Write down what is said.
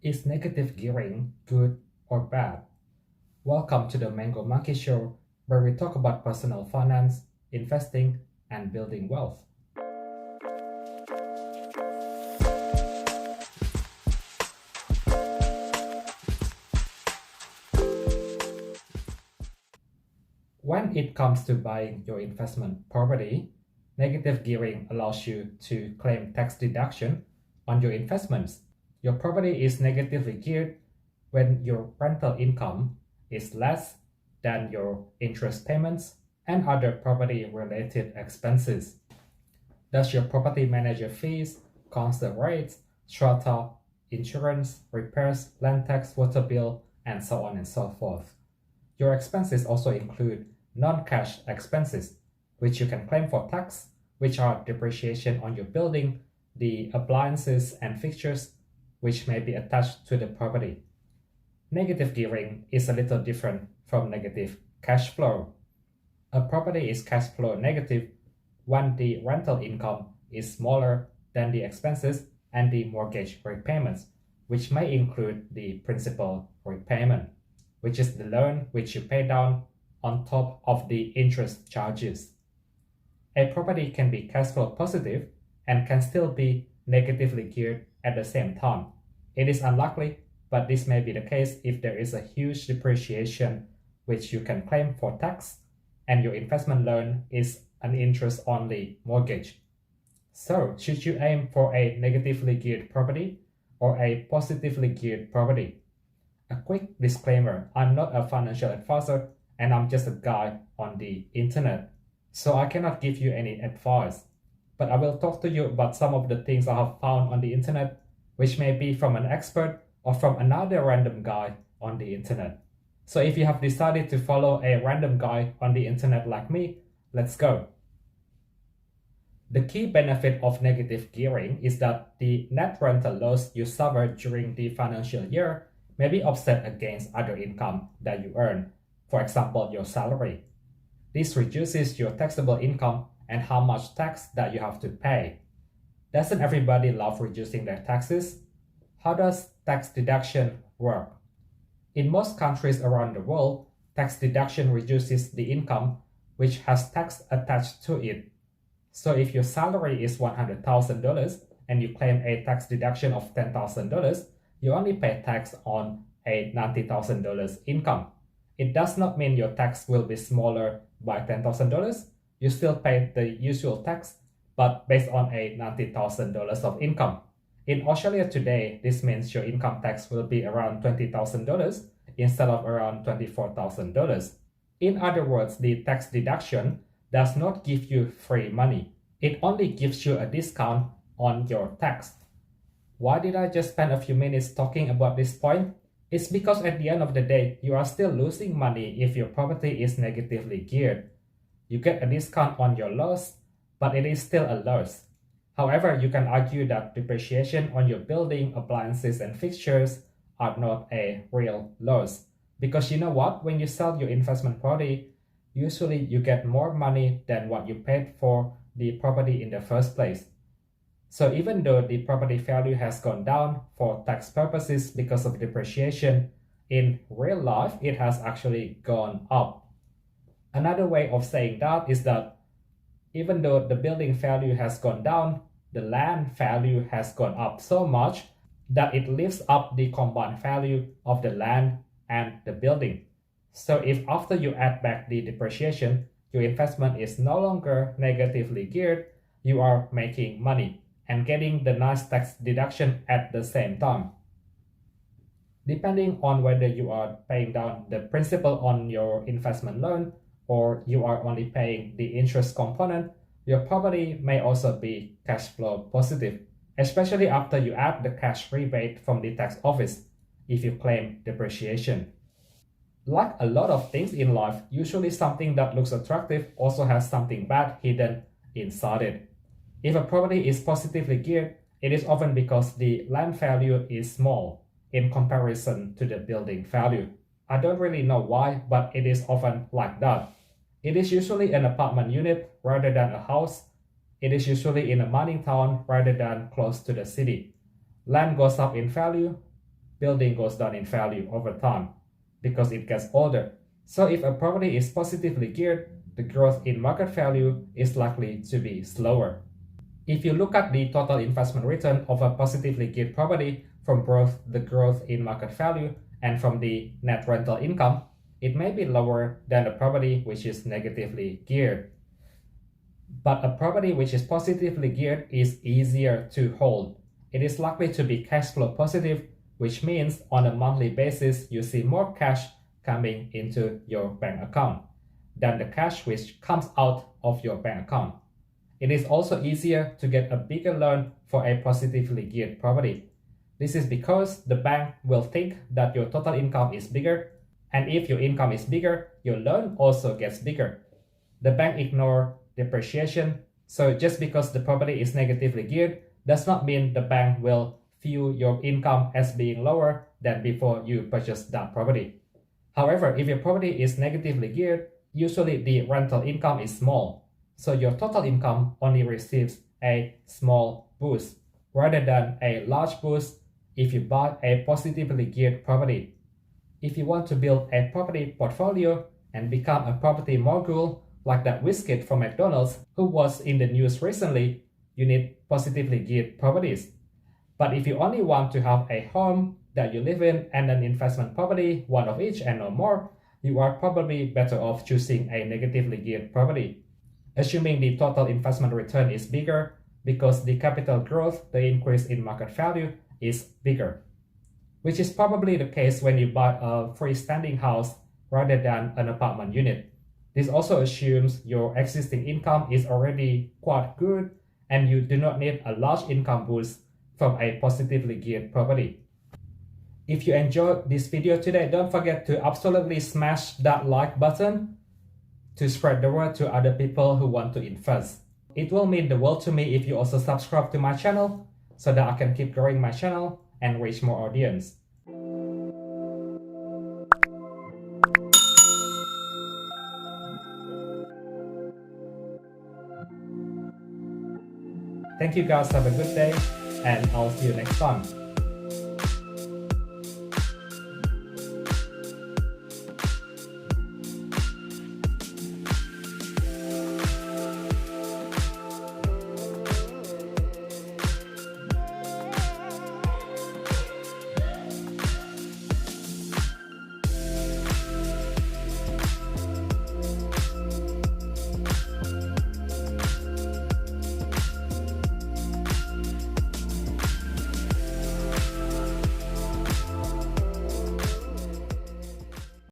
Is negative gearing good or bad? Welcome to the Mango Monkey Show, where we talk about personal finance, investing, and building wealth. When it comes to buying your investment property, negative gearing allows you to claim tax deduction on your investments. Your property is negatively geared when your rental income is less than your interest payments and other property related expenses. Thus, your property manager fees, council rates, strata, insurance, repairs, land tax, water bill, and so on and so forth. Your expenses also include non-cash expenses, which you can claim for tax, which are depreciation on your building, the appliances and fixtures, which may be attached to the property. Negative gearing is a little different from negative cash flow. A property is cash flow negative when the rental income is smaller than the expenses and the mortgage repayments, which may include the principal repayment, which is the loan which you pay down on top of the interest charges. A property can be cash flow positive and can still be negatively geared at the same time. It is unlikely, but this may be the case if there is a huge depreciation which you can claim for tax and your investment loan is an interest-only mortgage. So, should you aim for a negatively geared property or a positively geared property? A quick disclaimer, I'm not a financial advisor and I'm just a guy on the internet, so I cannot give you any advice. But I will talk to you about some of the things I have found on the internet, which may be from an expert or from another random guy on the internet. So if you have decided to follow a random guy on the internet like me, let's go. The key benefit of negative gearing is that the net rental loss you suffer during the financial year may be offset against other income that you earn, for example, your salary. This reduces your taxable income and how much tax that you have to pay. Doesn't everybody love reducing their taxes? How does tax deduction work? In most countries around the world, tax deduction reduces the income which has tax attached to it. So if your salary is $100,000 and you claim a tax deduction of $10,000, you only pay tax on a $90,000 income. It does not mean your tax will be smaller by $10,000. You still pay the usual tax, but based on a $90,000 of income. In Australia today, this means your income tax will be around $20,000 instead of around $24,000. In other words, the tax deduction does not give you free money. It only gives you a discount on your tax. Why did I just spend a few minutes talking about this point? It's because at the end of the day, you are still losing money if your property is negatively geared. You get a discount on your loss, but it is still a loss. However, you can argue that depreciation on your building, appliances, and fixtures are not a real loss. Because you know what? When you sell your investment property, usually you get more money than what you paid for the property in the first place. So even though the property value has gone down for tax purposes because of depreciation, in real life, it has actually gone up. Another way of saying that is that even though the building value has gone down, the land value has gone up so much that it lifts up the combined value of the land and the building. So if after you add back the depreciation, your investment is no longer negatively geared, you are making money and getting the nice tax deduction at the same time. Depending on whether you are paying down the principal on your investment loan or you are only paying the interest component, your property may also be cash flow positive, especially after you add the cash rebate from the tax office if you claim depreciation. Like a lot of things in life, usually something that looks attractive also has something bad hidden inside it. If a property is positively geared, it is often because the land value is small in comparison to the building value. I don't really know why, but it is often like that. It is usually an apartment unit rather than a house. It is usually in a mining town rather than close to the city. Land goes up in value, building goes down in value over time because it gets older. So if a property is positively geared, the growth in market value is likely to be slower. If you look at the total investment return of a positively geared property from both the growth in market value and from the net rental income, it may be lower than a property which is negatively geared. But a property which is positively geared is easier to hold. It is likely to be cash flow positive, which means on a monthly basis you see more cash coming into your bank account than the cash which comes out of your bank account. It is also easier to get a bigger loan for a positively geared property. This is because the bank will think that your total income is bigger, and if your income is bigger, your loan also gets bigger. The bank ignores depreciation, so just because the property is negatively geared does not mean the bank will view your income as being lower than before you purchased that property. However, if your property is negatively geared, usually the rental income is small, so your total income only receives a small boost rather than a large boost if you buy a positively geared property. If you want to build a property portfolio and become a property mogul like that whiz kid from McDonald's who was in the news recently, you need positively geared properties. But if you only want to have a home that you live in and an investment property, one of each and no more, you are probably better off choosing a negatively geared property, assuming the total investment return is bigger because the capital growth, the increase in market value, is bigger, which is probably the case when you buy a freestanding house rather than an apartment unit. This also assumes your existing income is already quite good and you do not need a large income boost from a positively geared property. If you enjoyed this video today, don't forget to absolutely smash that like button to spread the word to other people who want to invest. It will mean the world to me if you also subscribe to my channel so that I can keep growing my channel and reach more audience. Thank you guys, have a good day, and I'll see you next time.